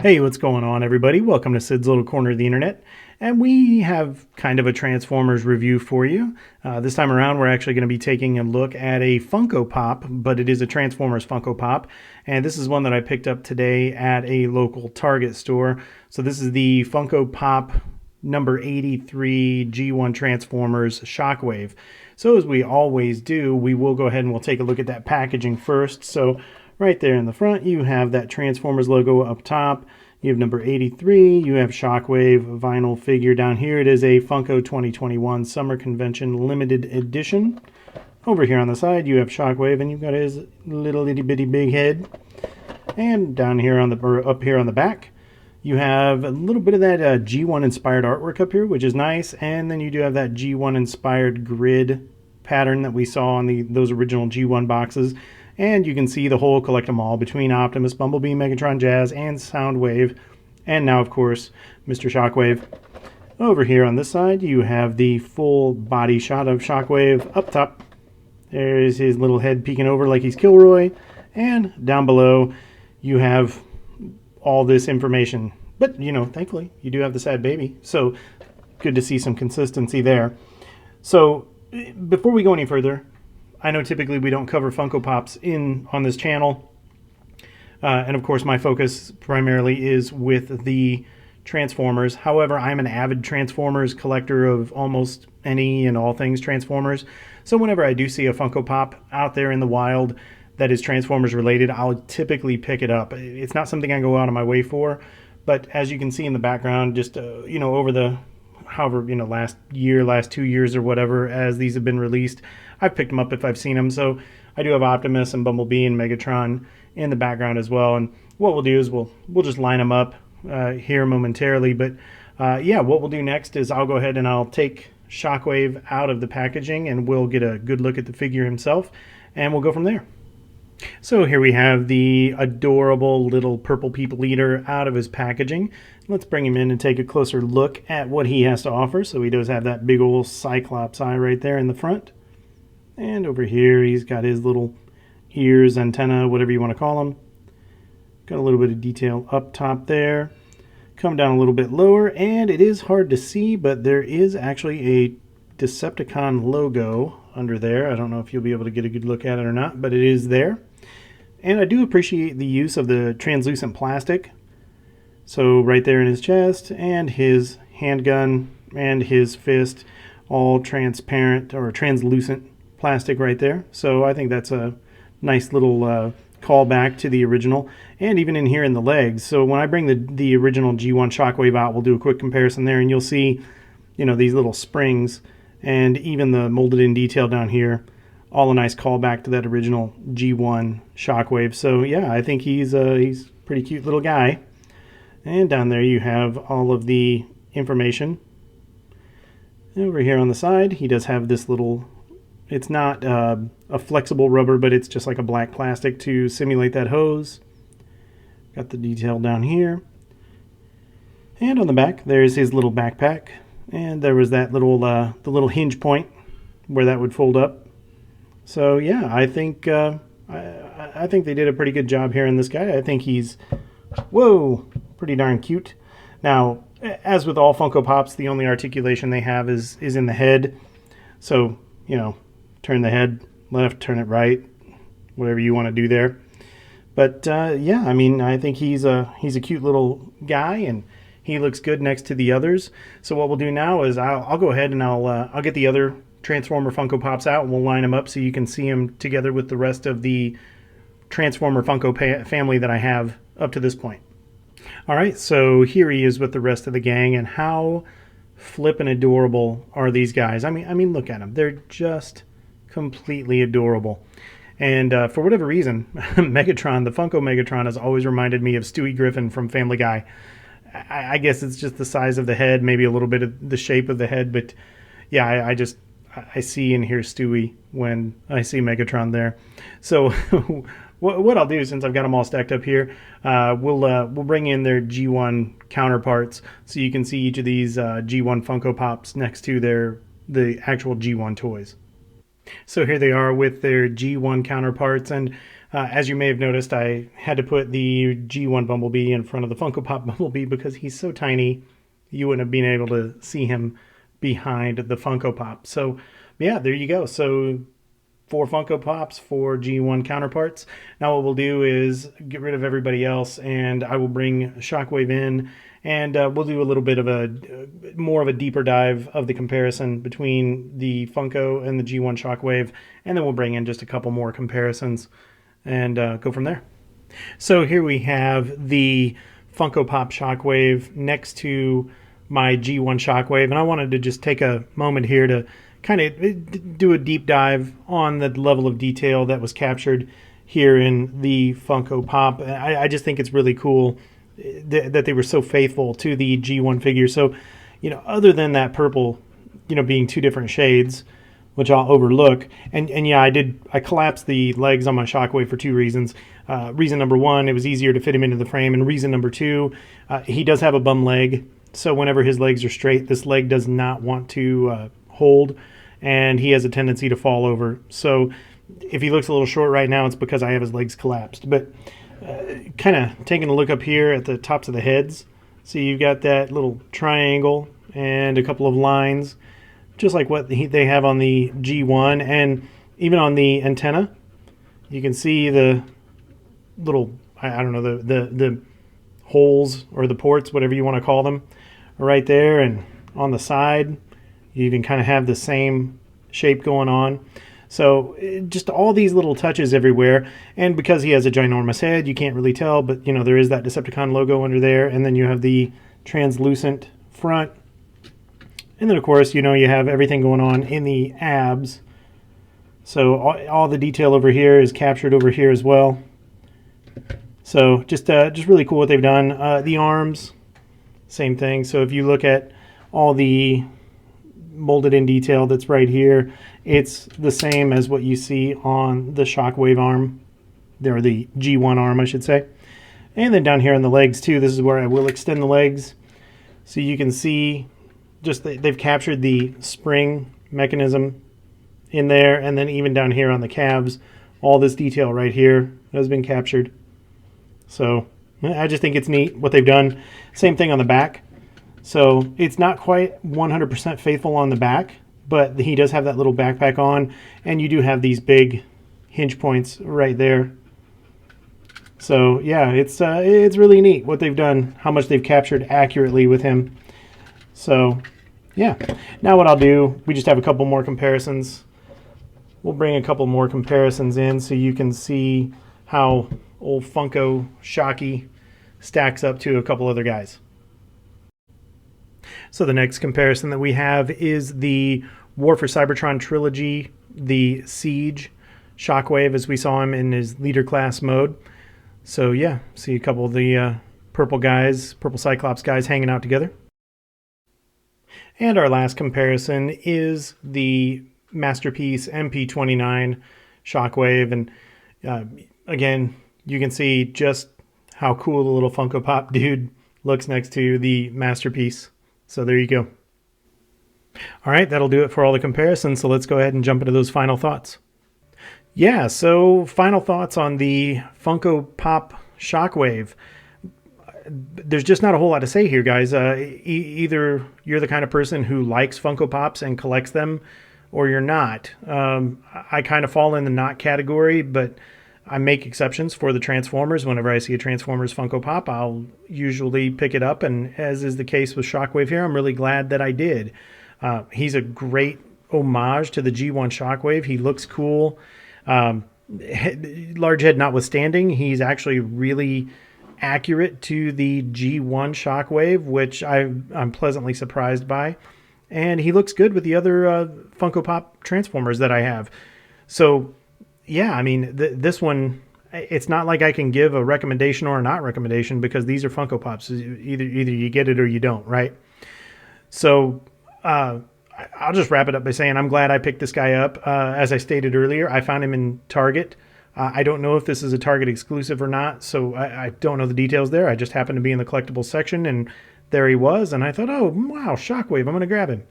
Hey, what's going on, everybody? Welcome to Sid's Little Corner of the Internet. And we have kind of a Transformers review for you. This time around, we're actually going to be taking a look at a Funko Pop, but it is a Transformers Funko Pop. And this is one that I picked up today at a local Target store. So this is the Funko Pop number 83 G1 Transformers Shockwave. So as we always do, we will go ahead and we'll take a look at that packaging first. So right there in the front, you have that Transformers logo up top. You have number 83. You have Shockwave vinyl figure down here. It is a Funko 2021 Summer Convention Limited Edition. Over here on the side, you have Shockwave, and you've got his little itty bitty big head. And down here on the up here on the back, you have a little bit of that G1 inspired artwork up here, which is nice. And then you do have that G1 inspired grid pattern that we saw on those original G1 boxes. And you can see the whole collect 'em all between Optimus, Bumblebee, Megatron, Jazz, and Soundwave. And now, of course, Mr. Shockwave. Over here on this side, you have the full body shot of Shockwave up top. There's his little head peeking over like he's Kilroy. And down below, you have all this information. But, you know, thankfully, you do have the sad baby. So, good to see some consistency there. So, before we go any further, I know typically we don't cover Funko Pops on this channel. And of course my focus primarily is with the Transformers. However, I'm an avid Transformers collector of almost any and all things Transformers. So whenever I do see a Funko Pop out there in the wild that is Transformers related, I'll typically pick it up. It's not something I go out of my way for, but as you can see in the background, just you know, over the last 2 years or whatever, as these have been released, I've picked them up if I've seen them. So I do have Optimus and Bumblebee and Megatron in the background as well. And what we'll do is we'll just line them up here momentarily. But yeah, what we'll do next is I'll go ahead and I'll take Shockwave out of the packaging and we'll get a good look at the figure himself and we'll go from there. So here we have the adorable little purple people eater out of his packaging. Let's bring him in and take a closer look at what he has to offer. So he does have that big old Cyclops eye right there in the front. And over here he's got his little ears, antenna, whatever you want to call them. Got a little bit of detail up top there. Come down a little bit lower, and it is hard to see, but there is actually a Decepticon logo under there. I don't know if you'll be able to get a good look at it or not, but it is there. And I do appreciate the use of the translucent plastic. So right there in his chest, and his handgun, and his fist, all transparent or translucent plastic right there. So I think that's a nice little callback to the original, and even in here in the legs. So when I bring the original G1 Shockwave out, we'll do a quick comparison there, and you'll see, you know, these little springs and even the molded in detail down here, all a nice callback to that original G1 Shockwave. So yeah, I think he's a pretty cute little guy. And down there you have all of the information. Over here on the side, he does have this little, it's not a flexible rubber, but it's just like a black plastic to simulate that hose. Got the detail down here. And on the back, there's his little backpack. And there was that little, the little hinge point where that would fold up. So yeah, I think I think they did a pretty good job here in this guy. I think he's, whoa, pretty darn cute. Now, as with all Funko Pops, the only articulation they have is in the head. So, you know, turn the head left, turn it right, whatever you want to do there. But yeah, I mean, I think he's a cute little guy, and he looks good next to the others. So what we'll do now is I'll go ahead and I'll get the other Transformer Funko Pops out, and we'll line them up so you can see them together with the rest of the Transformer Funko family that I have up to this point. All right, so here he is with the rest of the gang, and how flippin' adorable are these guys? I mean, look at them. They're just completely adorable. And for whatever reason, Megatron, the Funko Megatron, has always reminded me of Stewie Griffin from Family Guy. I guess it's just the size of the head, maybe a little bit of the shape of the head, but yeah, I see and hear Stewie when I see Megatron there. So what I'll do, since I've got them all stacked up here, we'll bring in their G1 counterparts so you can see each of these G1 Funko Pops next to the actual G1 toys. So here they are with their G1 counterparts, and as you may have noticed, I had to put the G1 Bumblebee in front of the Funko Pop Bumblebee because he's so tiny, you wouldn't have been able to see him behind the Funko Pop. So yeah, there you go. So 4 Funko Pops, 4 G1 counterparts. Now what we'll do is get rid of everybody else, and I will bring Shockwave in, and we'll do a little bit of more of a deeper dive of the comparison between the Funko and the G1 Shockwave, and then we'll bring in just a couple more comparisons and go from there. So here we have the Funko Pop Shockwave next to my G1 Shockwave, and I wanted to just take a moment here to kind of do a deep dive on the level of detail that was captured here in the Funko Pop. I just think it's really cool that they were so faithful to the G1 figure. So, you know, other than that purple, you know, being 2 different shades, which I'll overlook. And yeah, I collapsed the legs on my Shockwave for 2 reasons. Reason number 1, it was easier to fit him into the frame. And reason number 2, he does have a bum leg. So whenever his legs are straight, this leg does not want to hold, and he has a tendency to fall over. So if he looks a little short right now, it's because I have his legs collapsed. But kind of taking a look up here at the tops of the heads, so you've got that little triangle and a couple of lines, just like what they have on the G1, and even on the antenna, you can see the little, I don't know, the holes or the ports, whatever you want to call them, right there. And on the side, you even kind of have the same shape going on. So just all these little touches everywhere. And because he has a ginormous head, you can't really tell, but you know, there is that Decepticon logo under there, and then you have the translucent front. And then of course, you know, you have everything going on in the abs. So all the detail over here is captured over here as well. So just really cool what they've done. The arms, same thing. So if you look at all the molded in detail that's right here, it's the same as what you see on the Shockwave arm, or the G1 arm, I should say. And then down here on the legs too, this is where I will extend the legs. So you can see just they've captured the spring mechanism in there, and then even down here on the calves, all this detail right here has been captured. So I just think it's neat what they've done. Same thing on the back. So it's not quite 100% faithful on the back, but he does have that little backpack on, and you do have these big hinge points right there. So yeah, it's really neat what they've done, how much they've captured accurately with him. So yeah, now what I'll do, we just have a couple more comparisons. We'll bring a couple more comparisons in so you can see how old Funko Shocky stacks up to a couple other guys. So the next comparison that we have is the War for Cybertron trilogy, the Siege Shockwave, as we saw him in his leader class mode. So yeah, see a couple of the purple guys, purple Cyclops guys hanging out together. And our last comparison is the Masterpiece MP29 Shockwave, and again, you can see just how cool the little Funko Pop dude looks next to the Masterpiece. So there you go. All right, that'll do it for all the comparisons, so let's go ahead and jump into those final thoughts. Yeah, so final thoughts on the Funko Pop Shockwave. There's just not a whole lot to say here, guys. Either you're the kind of person who likes Funko Pops and collects them, or you're not. I kind of fall in the not category, but I make exceptions for the Transformers. Whenever I see a Transformers Funko Pop, I'll usually pick it up, and as is the case with Shockwave here, I'm really glad that I did. He's a great homage to the G1 Shockwave. He looks cool. Large head notwithstanding, he's actually really accurate to the G1 Shockwave, which I'm pleasantly surprised by. And he looks good with the other Funko Pop Transformers that I have. So yeah, I mean, this one, it's not like I can give a recommendation or a not recommendation, because these are Funko Pops. Either you get it or you don't, right? So I'll just wrap it up by saying I'm glad I picked this guy up. As I stated earlier, I found him in Target. I don't know if this is a Target exclusive or not, so I don't know the details there. I just happened to be in the collectibles section, and there he was, and I thought, oh, wow, Shockwave, I'm going to grab him.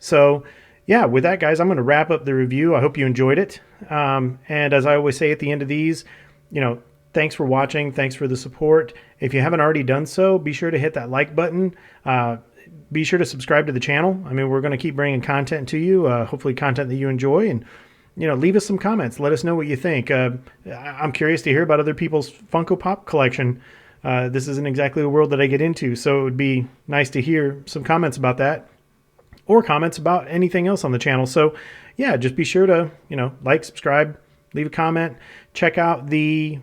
So yeah, with that, guys, I'm going to wrap up the review. I hope you enjoyed it. And as I always say at the end of these, thanks for watching. Thanks for the support. If you haven't already done so, be sure to hit that like button. Be sure to subscribe to the channel. I mean, we're going to keep bringing content to you, hopefully content that you enjoy. And, leave us some comments. Let us know what you think. I'm curious to hear about other people's Funko Pop collection. This isn't exactly the world that I get into, so it would be nice to hear some comments about that, or comments about anything else on the channel. So yeah, just be sure to, like, subscribe, leave a comment, check out the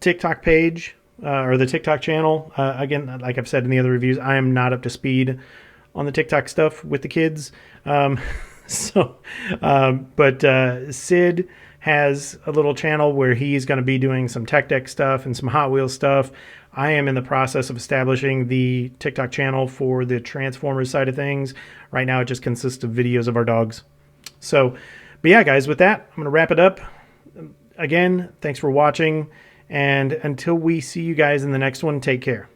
TikTok page or the TikTok channel. Again, like I've said in the other reviews, I am not up to speed on the TikTok stuff with the kids. But Sid has a little channel where he's going to be doing some tech deck stuff and some Hot Wheels stuff. I am in the process of establishing the TikTok channel for the Transformers side of things. Right now, it just consists of videos of our dogs. So, but yeah, guys, with that, I'm going to wrap it up. Again, thanks for watching. And until we see you guys in the next one, take care.